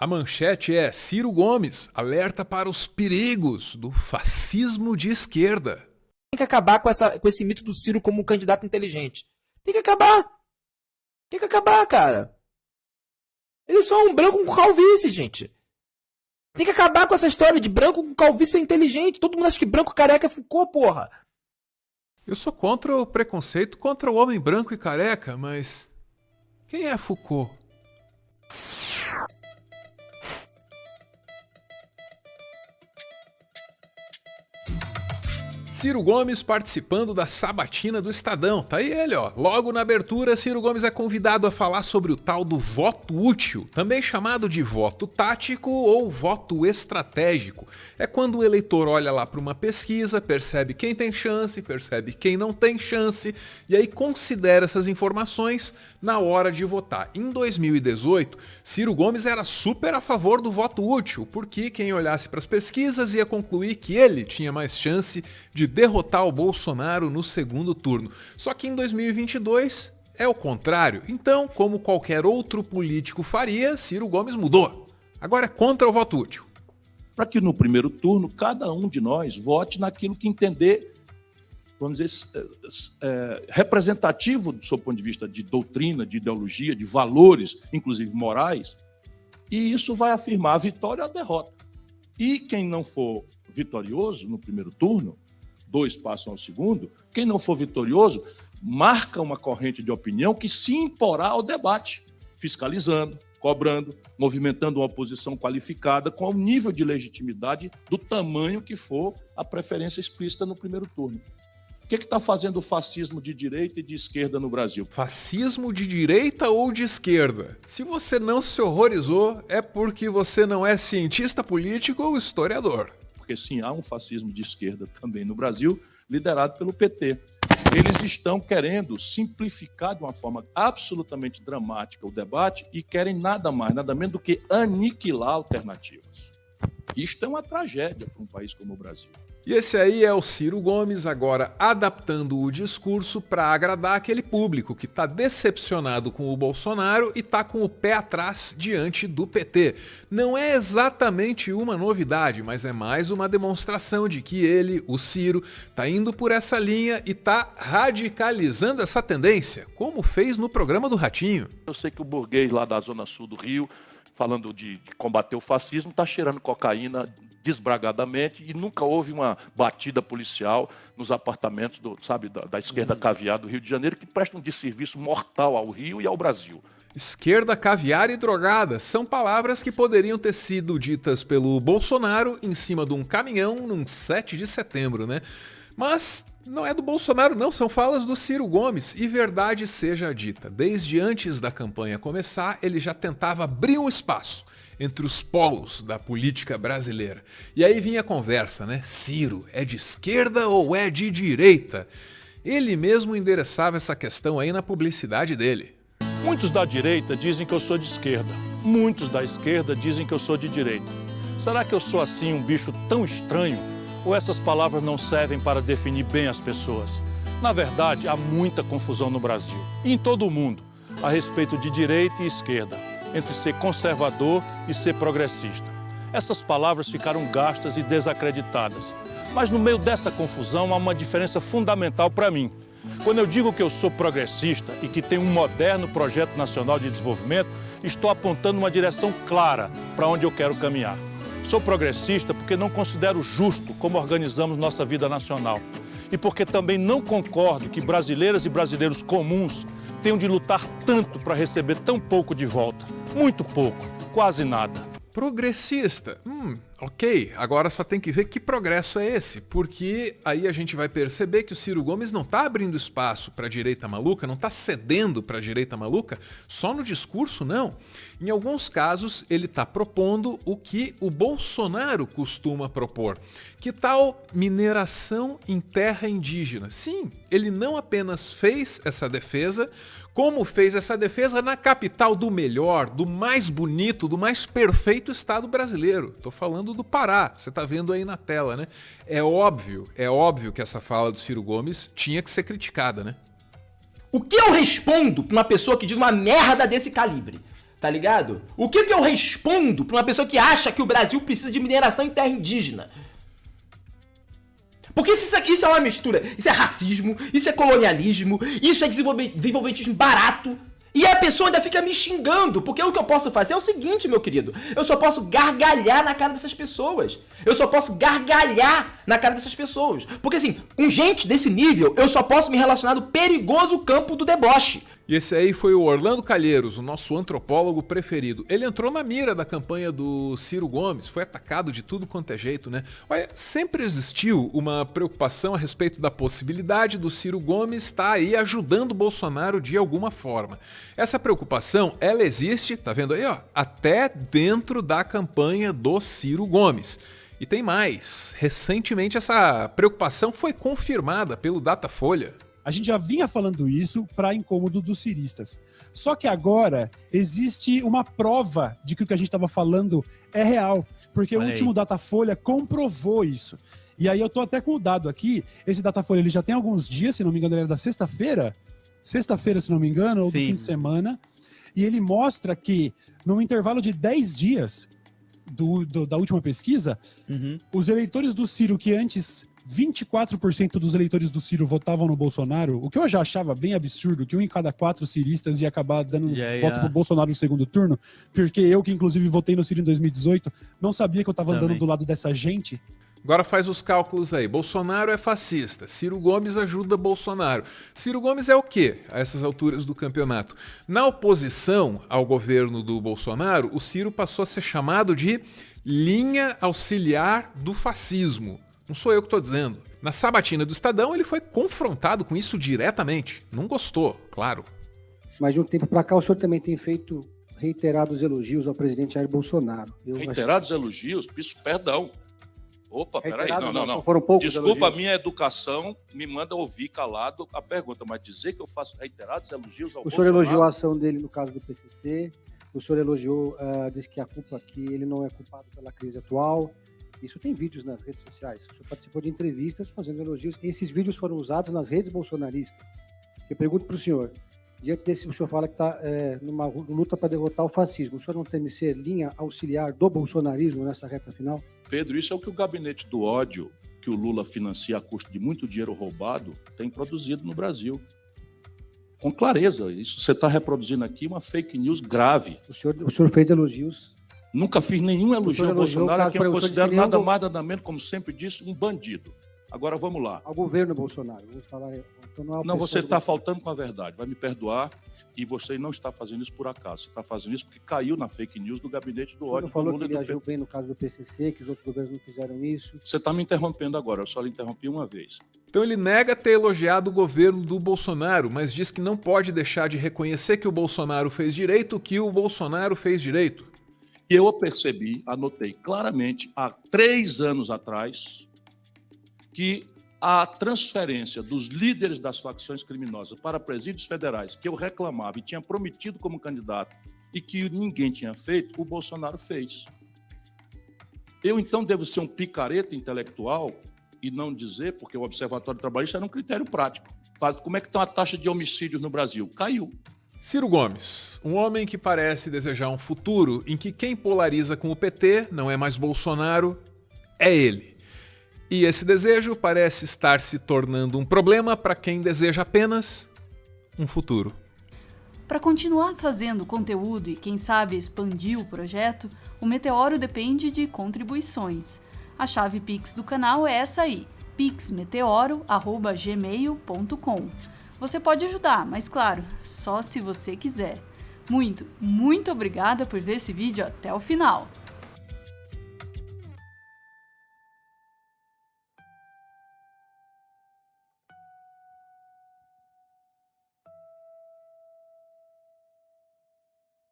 A manchete é: Ciro Gomes alerta para os perigos do fascismo de esquerda. Tem que acabar com esse mito do Ciro como um candidato inteligente. Tem que acabar. Tem que acabar, cara. Ele só é um branco com calvície, gente. Tem que acabar com essa história de branco com calvície é inteligente. Todo mundo acha que branco careca é Foucault, porra. Eu sou contra o preconceito contra o homem branco e careca, mas quem é Foucault? Ciro Gomes participando da sabatina do Estadão. Tá aí ele, ó. Logo na abertura, Ciro Gomes é convidado a falar sobre o tal do voto útil, também chamado de voto tático ou voto estratégico. É quando o eleitor olha lá para uma pesquisa, percebe quem tem chance, percebe quem não tem chance, e aí considera essas informações na hora de votar. Em 2018, Ciro Gomes era super a favor do voto útil, porque quem olhasse para as pesquisas ia concluir que ele tinha mais chance de derrotar o Bolsonaro no segundo turno. Só que em 2022 é o contrário. Então, como qualquer outro político faria, Ciro Gomes mudou. Agora é contra o voto útil. Para que no primeiro turno cada um de nós vote naquilo que entender, vamos dizer, representativo do seu ponto de vista de doutrina, de ideologia, de valores, inclusive morais, e isso vai afirmar a vitória ou a derrota. E quem não for vitorioso no primeiro turno, 2 passam ao segundo, quem não for vitorioso marca uma corrente de opinião que se imporá ao debate, fiscalizando, cobrando, movimentando uma oposição qualificada com o nível de legitimidade do tamanho que for a preferência explícita no primeiro turno. O que está fazendo o fascismo de direita e de esquerda no Brasil? Fascismo de direita ou de esquerda? Se você não se horrorizou, é porque você não é cientista político ou historiador. Porque sim, há um fascismo de esquerda também no Brasil, liderado pelo PT. Eles estão querendo simplificar de uma forma absolutamente dramática o debate e querem nada mais, nada menos do que aniquilar alternativas. Isto é uma tragédia para um país como o Brasil. E esse aí é o Ciro Gomes agora adaptando o discurso para agradar aquele público que está decepcionado com o Bolsonaro e está com o pé atrás diante do PT. Não é exatamente uma novidade, mas é mais uma demonstração de que ele, o Ciro, está indo por essa linha e está radicalizando essa tendência, como fez no programa do Ratinho. Eu sei que o burguês lá da Zona Sul do Rio, falando de combater o fascismo, está cheirando cocaína desbragadamente e nunca houve uma batida policial nos apartamentos da esquerda caviar do Rio de Janeiro, que prestam de serviço mortal ao Rio e ao Brasil. Esquerda, caviar e drogada são palavras que poderiam ter sido ditas pelo Bolsonaro em cima de um caminhão num 7 de setembro, né? Mas não é do Bolsonaro não, são falas do Ciro Gomes. E verdade seja dita, desde antes da campanha começar, ele já tentava abrir um espaço entre os polos da política brasileira. E aí vinha a conversa, né? Ciro, é de esquerda ou é de direita? Ele mesmo endereçava essa questão aí na publicidade dele. Muitos da direita dizem que eu sou de esquerda. Muitos da esquerda dizem que eu sou de direita. Será que eu sou assim um bicho tão estranho? Ou essas palavras não servem para definir bem as pessoas? Na verdade, há muita confusão no Brasil e em todo o mundo a respeito de direita e esquerda, entre ser conservador e ser progressista. Essas palavras ficaram gastas e desacreditadas. Mas no meio dessa confusão há uma diferença fundamental para mim. Quando eu digo que eu sou progressista e que tenho um moderno projeto nacional de desenvolvimento, estou apontando uma direção clara para onde eu quero caminhar. Sou progressista porque não considero justo como organizamos nossa vida nacional. E porque também não concordo que brasileiras e brasileiros comuns tenham de lutar tanto para receber tão pouco de volta. Muito pouco, quase nada. Progressista. Ok, agora só tem que ver que progresso é esse, porque aí a gente vai perceber que o Ciro Gomes não está abrindo espaço para a direita maluca, não está cedendo para a direita maluca, só no discurso não. Em alguns casos ele está propondo o que o Bolsonaro costuma propor. Que tal mineração em terra indígena? Sim, ele não apenas fez essa defesa, como fez essa defesa na capital do melhor, do mais bonito, do mais perfeito estado brasileiro. Estou falando do Pará, você está vendo aí na tela, né? É óbvio que essa fala do Ciro Gomes tinha que ser criticada, né? O que eu respondo pra uma pessoa que diz uma merda desse calibre? Tá ligado? O que eu respondo pra uma pessoa que acha que o Brasil precisa de mineração em terra indígena? Porque isso é uma mistura. Isso é racismo, isso é colonialismo, isso é desenvolvimentismo barato. E a pessoa ainda fica me xingando, porque o que eu posso fazer é o seguinte, meu querido. Eu só posso gargalhar na cara dessas pessoas. Porque assim, com gente desse nível, eu só posso me relacionar no perigoso campo do deboche. E esse aí foi o Orlando Calheiros, o nosso antropólogo preferido. Ele entrou na mira da campanha do Ciro Gomes, foi atacado de tudo quanto é jeito, né? Olha, sempre existiu uma preocupação a respeito da possibilidade do Ciro Gomes estar aí ajudando o Bolsonaro de alguma forma. Essa preocupação, ela existe, tá vendo aí, ó, até dentro da campanha do Ciro Gomes. E tem mais, recentemente essa preocupação foi confirmada pelo Datafolha. A gente já vinha falando isso para incômodo dos ciristas. Só que agora existe uma prova de que o que a gente estava falando é real. Porque o último Datafolha comprovou isso. E aí eu tô até com o dado aqui. Esse Datafolha ele já tem alguns dias, se não me engano, ele era da sexta-feira. Sexta-feira, se não me engano, ou do fim de semana. E ele mostra que, num intervalo de 10 dias da última pesquisa, os eleitores do Ciro que antes 24% dos eleitores do Ciro votavam no Bolsonaro, o que eu já achava bem absurdo, que 1 em cada 4 ciristas ia acabar dando voto pro Bolsonaro no segundo turno, porque eu, que inclusive votei no Ciro em 2018, não sabia que eu tava andando do lado dessa gente. Agora faz os cálculos aí. Bolsonaro é fascista, Ciro Gomes ajuda Bolsonaro. Ciro Gomes é o quê a essas alturas do campeonato? Na oposição ao governo do Bolsonaro, o Ciro passou a ser chamado de linha auxiliar do fascismo. Não sou eu que estou dizendo. Na sabatina do Estadão, ele foi confrontado com isso diretamente. Não gostou, claro. Mas de um tempo para cá, o senhor também tem feito reiterados elogios ao presidente Jair Bolsonaro. Reiterados elogios? Peço perdão. Opa, peraí. Não. Foram poucos Desculpa, elogios. a minha educação me manda ouvir calado a pergunta, mas dizer que eu faço reiterados elogios ao Bolsonaro... O senhor elogiou a ação dele no caso do PCC, o senhor elogiou, disse que a culpa aqui, ele não é culpado pela crise atual. Isso tem vídeos nas redes sociais. O senhor participou de entrevistas fazendo elogios. Esses vídeos foram usados nas redes bolsonaristas. Eu pergunto para o senhor, diante desse, o senhor fala que está numa luta para derrotar o fascismo. O senhor não teme ser linha auxiliar do bolsonarismo nessa reta final? Pedro, isso é o que o gabinete do ódio, que o Lula financia a custo de muito dinheiro roubado, tem produzido no Brasil. Com clareza. Isso você está reproduzindo aqui uma fake news grave. O senhor fez elogios. Nunca fiz nenhum elogio ao Bolsonaro, a quem eu considero nada mais, nada menos, como sempre disse, um bandido. Agora vamos lá. Ao governo Bolsonaro. Vamos falar, então não, você está faltando com a verdade. Vai me perdoar, e você não está fazendo isso por acaso. Você está fazendo isso porque caiu na fake news do gabinete do ódio. Você falou que ele agiu bem no caso do PCC, que os outros governos não fizeram isso. Você está me interrompendo agora, eu só lhe interrompi uma vez. Então ele nega ter elogiado o governo do Bolsonaro, mas diz que não pode deixar de reconhecer que o Bolsonaro fez direito, que o Bolsonaro fez direito. E eu percebi, anotei claramente, há 3 anos atrás, que a transferência dos líderes das facções criminosas para presídios federais, que eu reclamava e tinha prometido como candidato e que ninguém tinha feito, o Bolsonaro fez. Eu, então, devo ser um picareta intelectual e não dizer, porque o Observatório Trabalhista era um critério prático. Como é que está a taxa de homicídios no Brasil? Caiu. Ciro Gomes, um homem que parece desejar um futuro em que quem polariza com o PT não é mais Bolsonaro, é ele. E esse desejo parece estar se tornando um problema para quem deseja apenas um futuro. Para continuar fazendo conteúdo e, quem sabe, expandir o projeto, o Meteoro depende de contribuições. A chave Pix do canal é essa aí, pixmeteoro@gmail.com. Você pode ajudar, mas claro, só se você quiser. Muito obrigada por ver esse vídeo até o final.